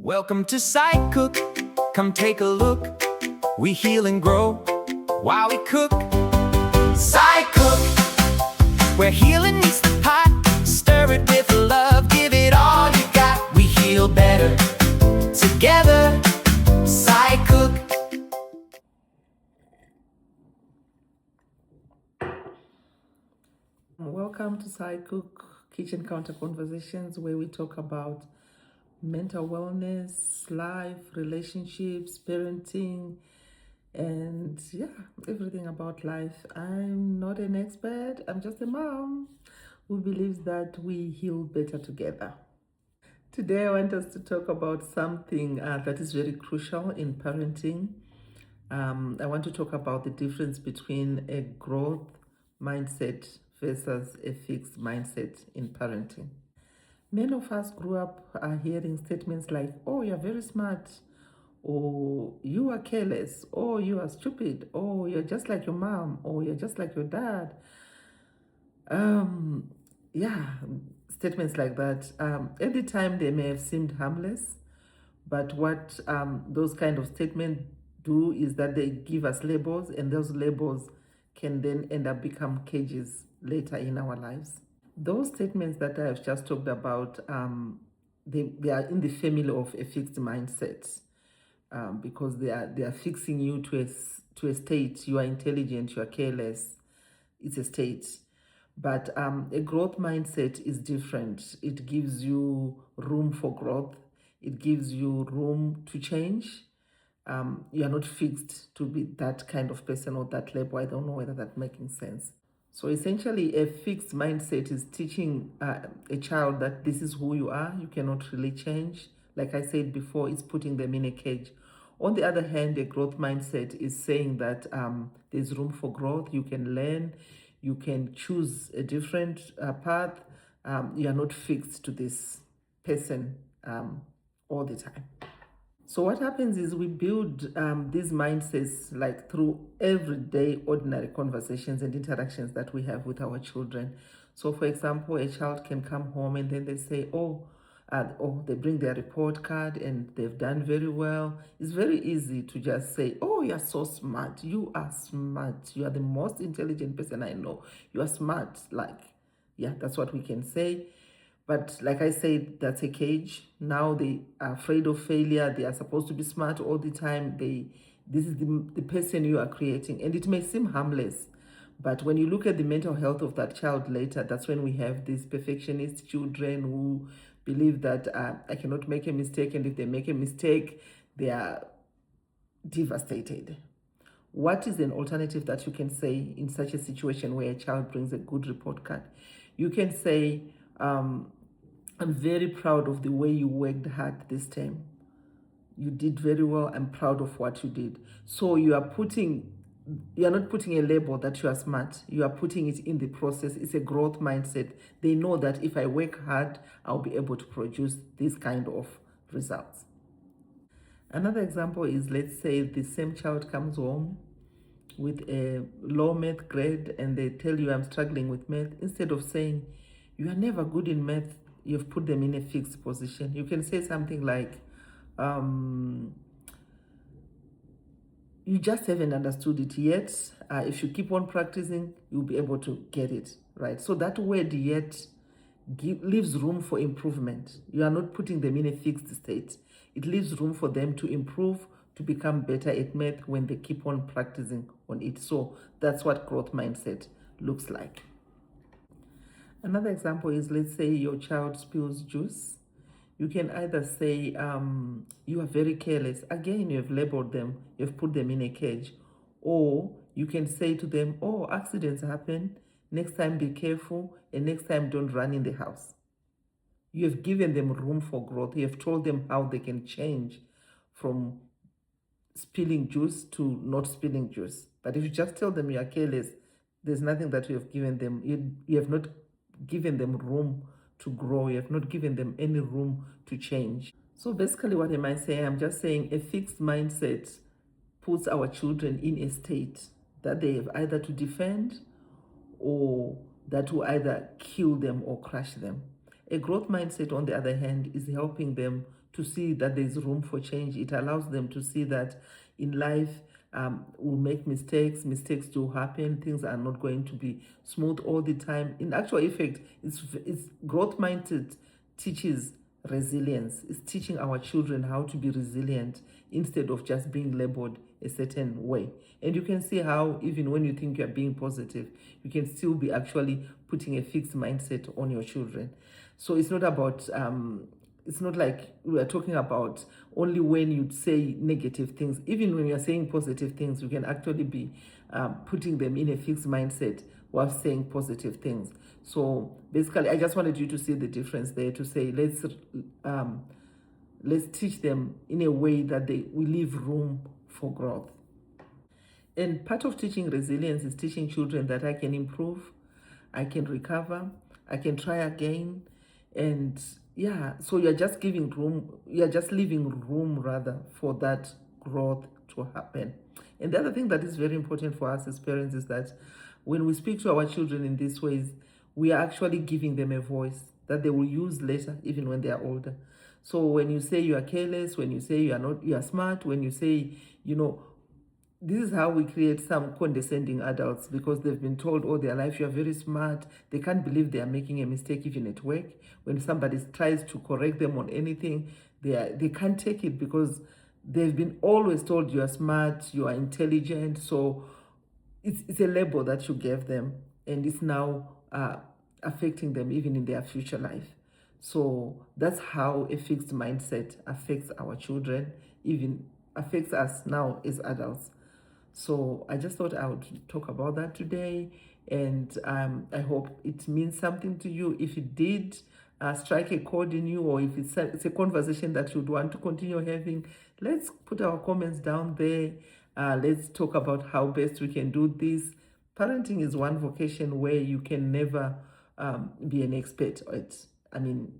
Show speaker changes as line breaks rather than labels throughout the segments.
Welcome to Psycook, come take a look. We heal and grow while we cook. Psycook, where healing meets the pot. Stir it with love, give it all you got. We heal better together. Psycook.
Welcome to Psycook Kitchen Counter Conversations, where we talk about mental wellness, life, relationships, parenting, and everything about life. I'm not an expert, I'm just a mom who believes that we heal better together. Today I want us to talk about something that is very crucial in parenting. I want to talk about the difference between a growth mindset versus a fixed mindset in parenting. Many of us grew up hearing statements like, oh, you're very smart, or you are careless, or you are stupid, or you're just like your mom, or you're just like your dad. Statements like that. At the time, they may have seemed harmless, but what those kind of statements do is that they give us labels, and those labels can then end up become cages later in our lives. Those statements that I have just talked about, they are in the family of a fixed mindset, because they are fixing you to a state. You are intelligent, you are careless. It's a state. But a growth mindset is different. It gives you room for growth. It gives you room to change. You are not fixed to be that kind of person or that label. I don't know whether that's making sense. So essentially, a fixed mindset is teaching a child that this is who you are. You cannot really change. Like I said before, it's putting them in a cage. On the other hand, a growth mindset is saying that there's room for growth. You can learn. You can choose a different path. You are not fixed to this person all the time. So what happens is we build these mindsets like through everyday ordinary conversations and interactions that we have with our children. So for example, a child can come home and then they say, they bring their report card and they've done very well. It's very easy to just say, oh, you're so smart. You are smart. You are the most intelligent person I know. You are smart. That's what we can say. But like I said, that's a cage. Now they are afraid of failure. They are supposed to be smart all the time. This is the person you are creating. And it may seem harmless. But when you look at the mental health of that child later, that's when we have these perfectionist children who believe that I cannot make a mistake. And if they make a mistake, they are devastated. What is an alternative that you can say in such a situation where a child brings a good report card? You can say, I'm very proud of the way you worked hard this time. You did very well. I'm proud of what you did. So you are not putting a label that you are smart. You are putting it in the process. It's a growth mindset. They know that if I work hard, I'll be able to produce this kind of results. Another example is, let's say the same child comes home with a low math grade and they tell you, I'm struggling with math. Instead of saying, you are never good in math, you've put them in a fixed position. You can say something like, you just haven't understood it yet. If you keep on practicing, you'll be able to get it, right? So that word yet leaves room for improvement. You are not putting them in a fixed state. It leaves room for them to improve, to become better at math when they keep on practicing on it. So that's what growth mindset looks like. Another example is, let's say your child spills juice. You can either say, you are very careless. Again, you have labeled them, you've put them in a cage. Or you can say to them, oh, accidents happen. Next time, be careful. And next time, don't run in the house. You have given them room for growth. You have told them how they can change from spilling juice to not spilling juice. But if you just tell them you are careless, there's nothing that you have given them. You have not given them room to grow. You have not given them any room to change. So basically, what am I saying? I'm just saying a fixed mindset puts our children in a state that they have either to defend or that will either kill them or crush them. A growth mindset, on the other hand, is helping them to see that there's room for change. It allows them to see that in life we'll make mistakes do happen, things are not going to be smooth all the time. In actual effect, it's growth mindset teaches resilience. It's teaching our children how to be resilient instead of just being labeled a certain way. And you can see how even when you think you're being positive, you can still be actually putting a fixed mindset on your children. So it's not about it's not like we are talking about only when you say negative things. Even when you're saying positive things, you can actually be putting them in a fixed mindset while saying positive things. So basically, I just wanted you to see the difference there, to say let's teach them in a way that we leave room for growth. And part of teaching resilience is teaching children that I can improve, I can recover, I can try again. And yeah, so you're just giving room, you're just leaving room rather for that growth to happen. And the other thing that is very important for us as parents is that when we speak to our children in these ways, we are actually giving them a voice that they will use later, even when they are older. So when you say you are careless, when you say you are smart, when you say, this is how we create some condescending adults, because they've been told all their life, you are very smart. They can't believe they are making a mistake even at work. When somebody tries to correct them on anything, they can't take it because they've been always told you are smart, you are intelligent. So it's a label that you gave them, and it's now affecting them even in their future life. So that's how a fixed mindset affects our children, even affects us now as adults. So I just thought I would talk about that today, and I hope it means something to you. If it did, strike a chord in you, or if it's a conversation that you'd want to continue having, let's put our comments down there. Let's talk about how best we can do this. Parenting is one vocation where you can never be an expert at. I mean,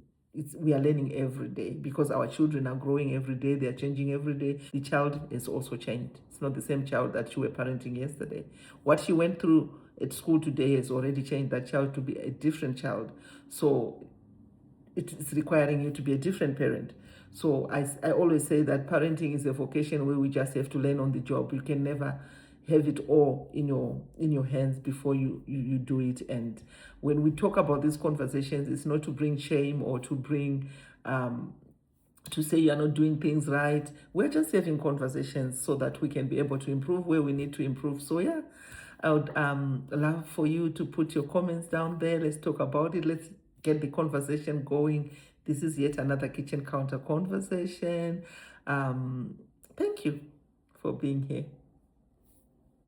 we are learning every day because our children are growing every day. They are changing every day. The child has also changed. It's not the same child that you were parenting yesterday. What she went through at school today has already changed that child to be a different child. So it's requiring you to be a different parent. So I always say that parenting is a vocation where we just have to learn on the job. You can never have it all in your hands before you do it. And when we talk about these conversations, it's not to bring shame or to bring to say you're not doing things right. We're just having conversations so that we can be able to improve where we need to improve. So yeah, I would love for you to put your comments down there. Let's talk about it. Let's get the conversation going. This is yet another kitchen counter conversation. Thank you for being here.